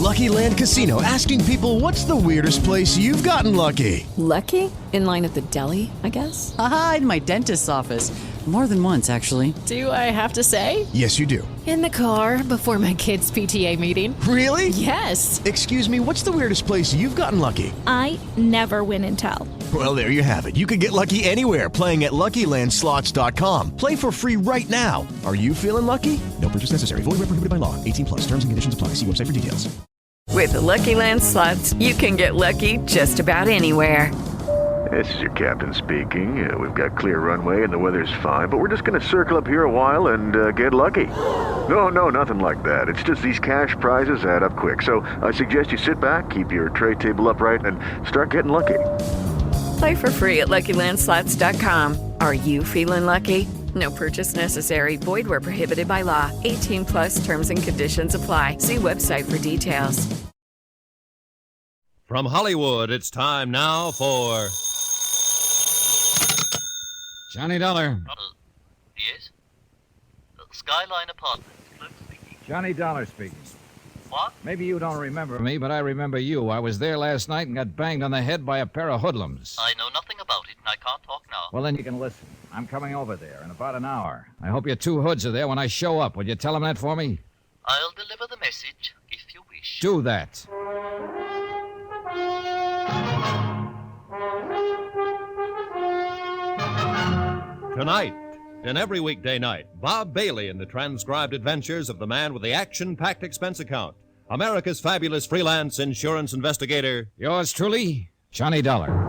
Lucky Land Casino, asking people, what's the weirdest place you've gotten lucky? Lucky? In line at the deli, I guess? Aha, in my dentist's office. More than once, actually. Do I have to say? Yes, you do. In the car before my kids' PTA meeting. Really? Yes. Excuse me, what's the weirdest place you've gotten lucky? I never win and tell. Well, there you have it. You can get lucky anywhere, playing at LuckyLandSlots.com. Play for free right now. Are you feeling lucky? No purchase necessary. Void where prohibited by law. 18 plus. Terms and conditions apply. See website for details. With the Lucky Land Slots, you can get lucky just about anywhere. This is your captain speaking. We've got clear runway and the weather's fine, but we're just going to circle up here a while and get lucky. No, nothing like that. It's just these cash prizes add up quick. So I suggest you sit back, keep your tray table upright, and start getting lucky. Play for free at LuckyLandSlots.com. Are you feeling lucky? No purchase necessary. Void where prohibited by law. 18 plus terms and conditions apply. See website for details. From Hollywood, it's time now for... Johnny Dollar. Yes? Skyline Apartments. Clerk speaking. Johnny Dollar speaking. What? Maybe you don't remember me, but I remember you. I was there last night and got banged on the head by a pair of hoodlums. I know nothing about it, and I can't talk now. Well, then you can listen. I'm coming over there in about an hour. I hope your two hoods are there when I show up. Will you tell them that for me? I'll deliver the message, if you wish. Do that. Tonight, and every weekday night, Bob Bailey in the transcribed adventures of the man with the action-packed expense account, America's fabulous freelance insurance investigator. Yours truly, Johnny Dollar.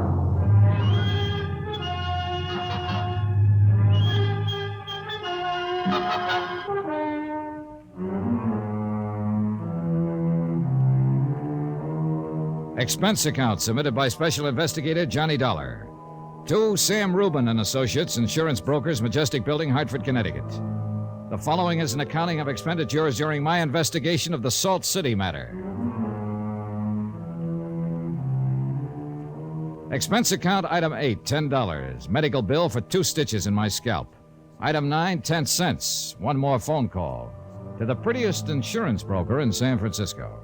Expense account submitted by Special Investigator Johnny Dollar. To Sam Rubin and Associates, Insurance Brokers, Majestic Building, Hartford, Connecticut. The following is an accounting of expenditures during my investigation of the Salt City matter. Expense account item 8, $10. Medical bill for 2 stitches in my scalp. Item 9, 10 cents. One more phone call. To the prettiest insurance broker in San Francisco.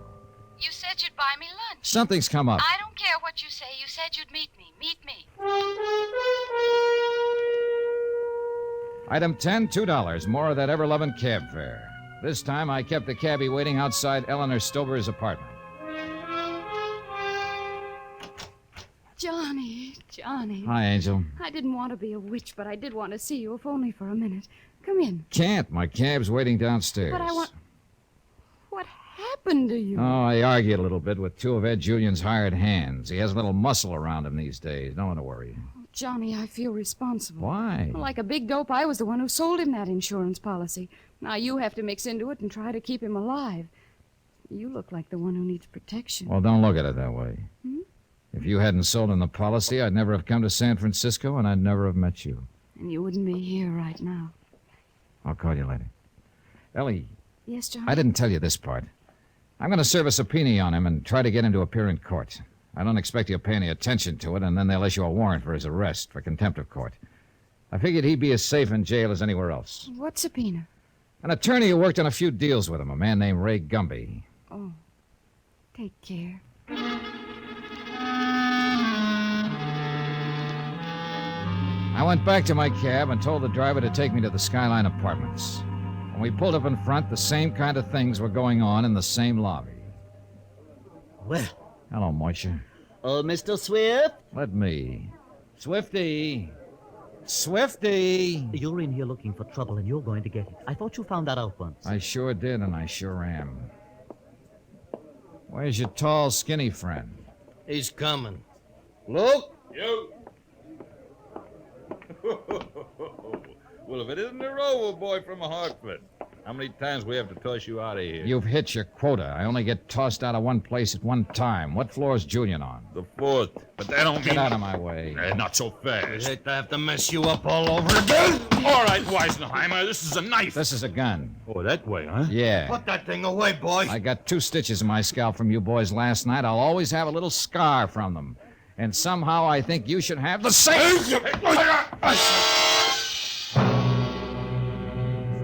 You said you'd buy me lunch. Something's come up. I don't care what you say. You said you'd meet me. Meet me. Item 10, $2. More of that ever-loving cab fare. This time I kept the cabbie waiting outside Eleanor Stover's apartment. Johnny. Hi, Angel. I didn't want to be a witch, but I did want to see you, if only for a minute. Come in. Can't. My cab's waiting downstairs. But I want... What happened to you? Oh, I argued a little bit with 2 of Ed Julian's hired hands. He has a little muscle around him these days. No one to worry. Oh, Johnny, I feel responsible. Why? Like a big dope, I was the one who sold him that insurance policy. Now you have to mix into it and try to keep him alive. You look like the one who needs protection. Well, don't look at it that way. Hmm? If you hadn't sold him the policy, I'd never have come to San Francisco, and I'd never have met you. And you wouldn't be here right now. I'll call you later. Ellie. Yes, Johnny? I didn't tell you this part. I'm going to serve a subpoena on him and try to get him to appear in court. I don't expect he'll pay any attention to it, and then they'll issue a warrant for his arrest for contempt of court. I figured he'd be as safe in jail as anywhere else. What subpoena? An attorney who worked on a few deals with him, a man named Ray Gumby. Oh. Take care. I went back to my cab and told the driver to take me to the Skyline Apartments. When we pulled up in front, the same kind of things were going on in the same lobby. Well. Hello, Moisha. Oh, Mr. Swift? Let me. Swifty! Swifty! You're in here looking for trouble, and you're going to get it. I thought you found that out once. I sure did, and I sure am. Where's your tall, skinny friend? He's coming. Look! Yo! Well, if it isn't the Rover boy from Hartford, how many times we have to toss you out of here? You've hit your quota. I only get tossed out of one place at one time. What floor's Julian on? The 4th. But that don't Get out of my way. Not so fast. I hate to have to mess you up all over again. All right, Weisenheimer, this is a knife. This is a gun. Oh, that way, huh? Yeah. Put that thing away, boy. I got 2 stitches in my scalp from you boys last night. I'll always have a little scar from them. And somehow I think you should have the same...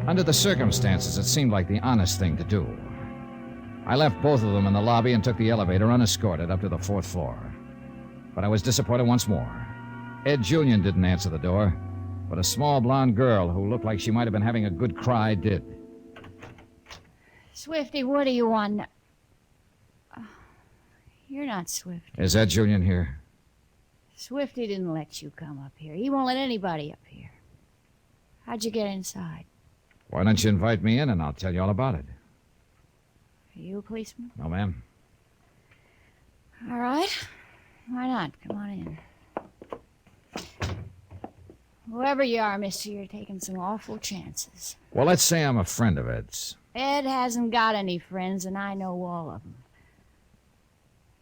Under the circumstances, it seemed like the honest thing to do. I left both of them in the lobby and took the elevator unescorted up to the 4th floor. But I was disappointed once more. Ed Julian didn't answer the door, but a small blonde girl who looked like she might have been having a good cry did. Swifty, what do you want? You're not Swifty. Is Ed Julian here? Swifty didn't let you come up here. He won't let anybody up here. How'd you get inside? Why don't you invite me in and I'll tell you all about it? Are you a policeman? No, ma'am. All right. Why not? Come on in. Whoever you are, mister, you're taking some awful chances. Well, let's say I'm a friend of Ed's. Ed hasn't got any friends, and I know all of them.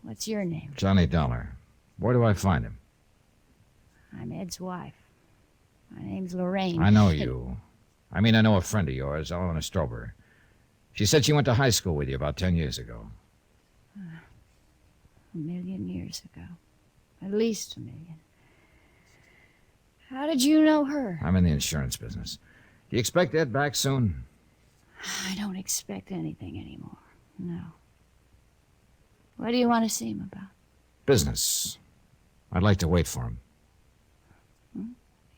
What's your name? Johnny Dollar. Where do I find him? I'm Ed's wife. My name's Lorraine. I know you. I know a friend of yours, Eleanor Strober. She said she went to high school with you about 10 years ago. 1,000,000 years ago. At least 1,000,000. How did you know her? I'm in the insurance business. Do you expect Ed back soon? I don't expect anything anymore. No. What do you want to see him about? Business. I'd like to wait for him.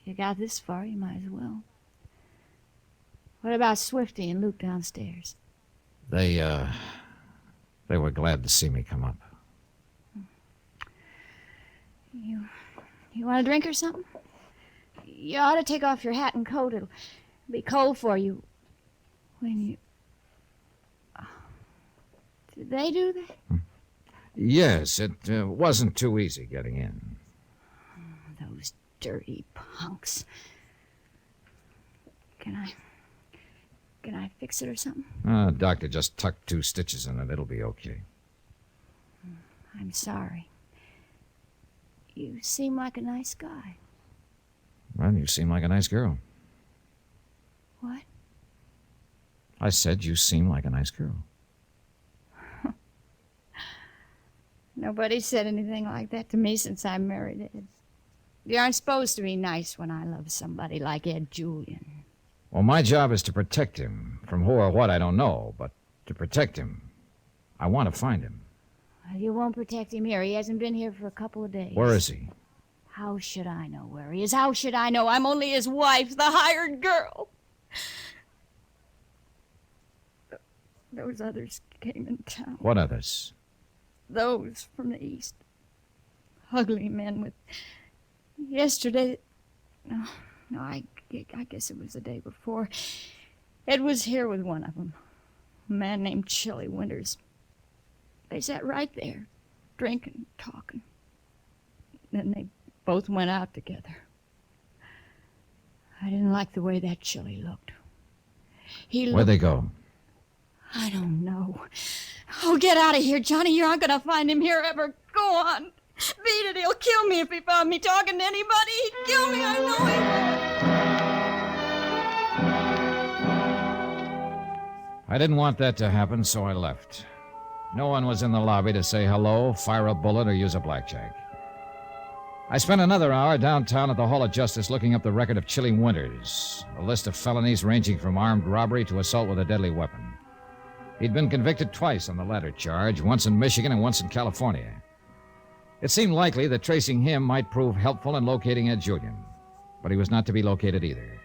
You got this far, you might as well. What about Swifty and Luke downstairs? They were glad to see me come up. You want a drink or something? You ought to take off your hat and coat. It'll be cold for you when you... Did they do that? Yes, it wasn't too easy getting in. Those dirty punks. Can I fix it or something? Doctor just tucked 2 stitches in it. It'll be okay. I'm sorry. You seem like a nice guy. Well, you seem like a nice girl. What? I said you seem like a nice girl. Nobody said anything like that to me since I married Ed. You aren't supposed to be nice when I love somebody like Ed Julian. Well, my job is to protect him. From who or what, I don't know, but to protect him. I want to find him. Well, you won't protect him here. He hasn't been here for a couple of days. Where is he? How should I know where he is? How should I know? I'm only his wife, the hired girl. Those others came in town. What others? Those from the east. Ugly men with... Yesterday... No, I guess it was the day before. Ed was here with one of them. A man named Chili Winters. They sat right there, drinking, talking. Then they both went out together. I didn't like the way that Chili looked. Where'd they go? I don't know. Oh, get out of here, Johnny. You aren't going to find him here ever. Go on. Beat it. He'll kill me if he found me talking to anybody. He'd kill me. I know he would. I didn't want that to happen, so I left. No one was in the lobby to say hello, fire a bullet, or use a blackjack. I spent another hour downtown at the Hall of Justice looking up the record of Chili Winters, a list of felonies ranging from armed robbery to assault with a deadly weapon. He'd been convicted twice on the latter charge, once in Michigan and once in California. It seemed likely that tracing him might prove helpful in locating Ed Julian, but he was not to be located either.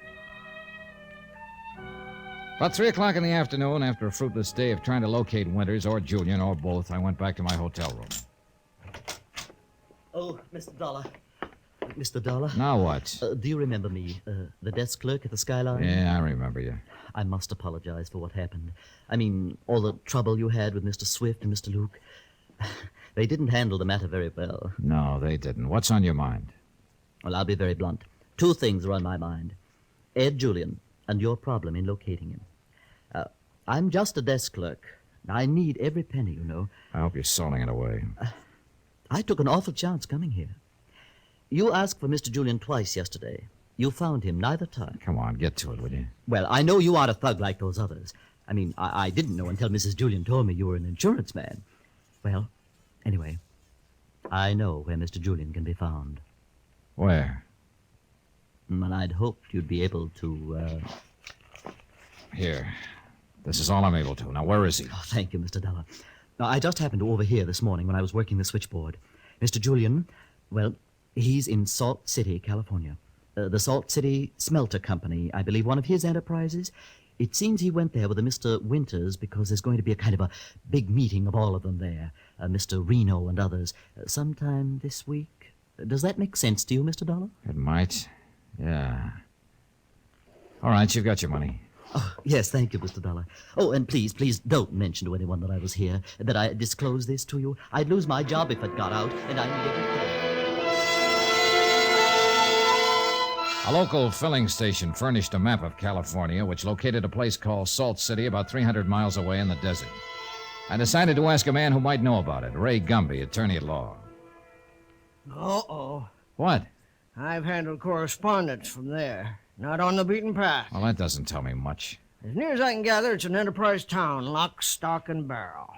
About 3 o'clock in the afternoon, after a fruitless day of trying to locate Winters or Julian or both, I went back to my hotel room. Oh, Mr. Dollar. Mr. Dollar? Now what? Do you remember me? The desk clerk at the Skyline? Yeah, I remember you. I must apologize for what happened. I mean, all the trouble you had with Mr. Swift and Mr. Luke. They didn't handle the matter very well. No, they didn't. What's on your mind? Well, I'll be very blunt. 2 things are on my mind. Ed Julian and your problem in locating him. I'm just a desk clerk. I need every penny, you know. I hope you're sawing it away. I took an awful chance coming here. You asked for Mr. Julian twice yesterday. You found him neither time. Come on, get to it, will you? Well, I know you aren't a thug like those others. I mean, I didn't know until Mrs. Julian told me you were an insurance man. Well, anyway, I know where Mr. Julian can be found. Where? And I'd hoped you'd be able to, Here. This is all I'm able to. Now, where is he? Oh, thank you, Mr. Dollar. Now, I just happened to overhear this morning when I was working the switchboard. Mr. Julian, well, he's in Salt City, California. The Salt City Smelter Company, I believe one of his enterprises. It seems he went there with a Mr. Winters because there's going to be a kind of a big meeting of all of them there. Mr. Reno and others. Sometime this week. Does that make sense to you, Mr. Dollar? It might. Yeah. All right, you've got your money. Oh, yes, thank you, Mr. Dollar. Oh, and please don't mention to anyone that I was here, that I disclosed this to you. I'd lose my job if it got out, and I needed to... A local filling station furnished a map of California, which located a place called Salt City about 300 miles away in the desert. I decided to ask a man who might know about it, Ray Gumby, attorney at law. Uh-oh. What? I've handled correspondence from there. Not on the beaten path. Well, that doesn't tell me much. As near as I can gather, it's an enterprise town, lock, stock, and barrel.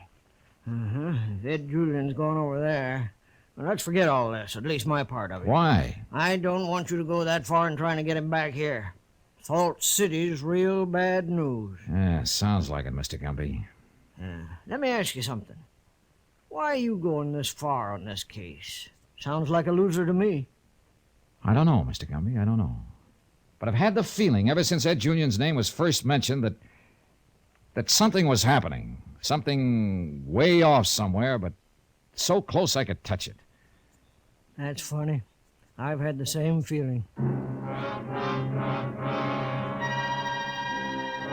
If Ed Julian's going over there... Well, let's forget all this, at least my part of it. Why? I don't want you to go that far in trying to get him back here. Salt City's real bad news. Yeah, sounds like it, Mr. Gumby. Let me ask you something. Why are you going this far on this case? Sounds like a loser to me. I don't know, Mr. Gumby, I don't know. But I've had the feeling, ever since Ed Julian's name was first mentioned, that something was happening. Something way off somewhere, but so close I could touch it. That's funny. I've had the same feeling.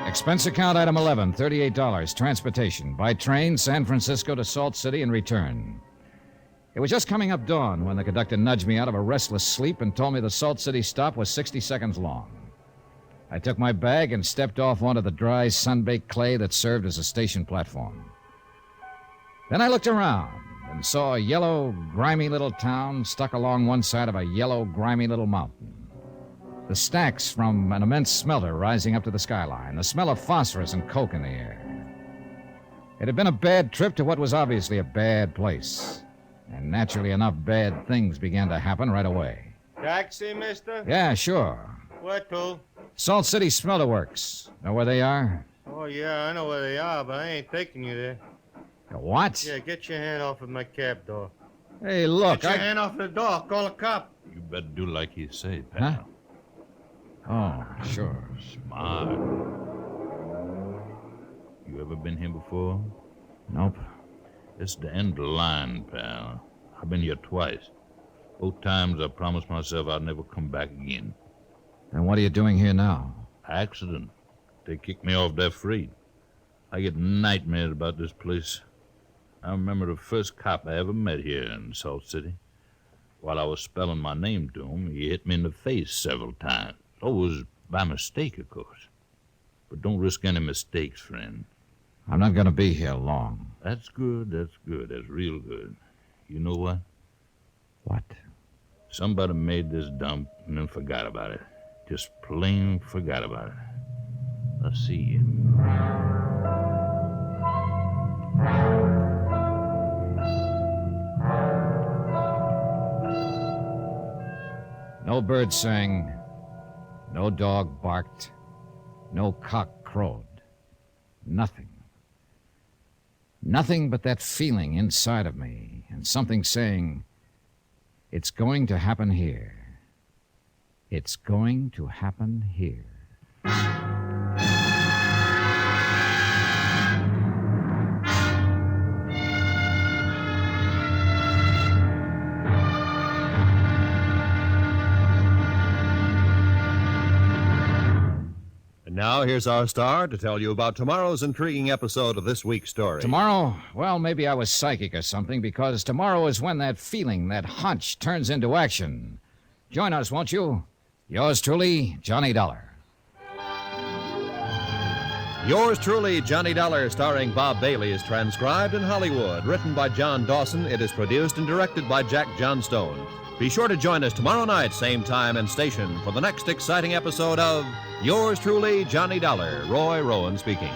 Expense account item 11, $38. Transportation. By train, San Francisco to Salt City and return. It was just coming up dawn when the conductor nudged me out of a restless sleep and told me the Salt City stop was 60 seconds long. I took my bag and stepped off onto the dry, sun-baked clay that served as a station platform. Then I looked around and saw a yellow, grimy little town stuck along one side of a yellow, grimy little mountain. The stacks from an immense smelter rising up to the skyline, the smell of phosphorus and coke in the air. It had been a bad trip to what was obviously a bad place. And naturally enough, bad things began to happen right away. Taxi, mister? Yeah, sure. Where to? Salt City Smelter Works. Know where they are? Oh, yeah, I know where they are, but I ain't taking you there. What? Yeah, get your hand off of my cab door. Hey, look, Get your hand off the door. Call a cop. You better do like he said, pal. Huh? Oh, sure. Smart. You ever been here before? Nope. It's the end of the line, pal. I've been here twice. Both times I promised myself I'd never come back again. And what are you doing here now? Accident. They kicked me off their freight. I get nightmares about this place. I remember the first cop I ever met here in Salt City. While I was spelling my name to him, he hit me in the face several times. Always by mistake, of course. But don't risk any mistakes, friend. I'm not going to be here long. That's good, that's good. That's real good. You know what? What? Somebody made this dump and then forgot about it. Just plain forgot about it. Let's see. No bird sang, no dog barked, no cock crowed. Nothing. Nothing but that feeling inside of me and something saying, it's going to happen here. It's going to happen here. And now here's our star to tell you about tomorrow's intriguing episode of this week's story. Tomorrow? Well, maybe I was psychic or something, because tomorrow is when that feeling, that hunch, turns into action. Join us, won't you? Yours truly, Johnny Dollar. Yours truly, Johnny Dollar, starring Bob Bailey, is transcribed in Hollywood. Written by John Dawson, it is produced and directed by Jack Johnstone. Be sure to join us tomorrow night, same time and station, for the next exciting episode of Yours truly, Johnny Dollar. Roy Rowan speaking.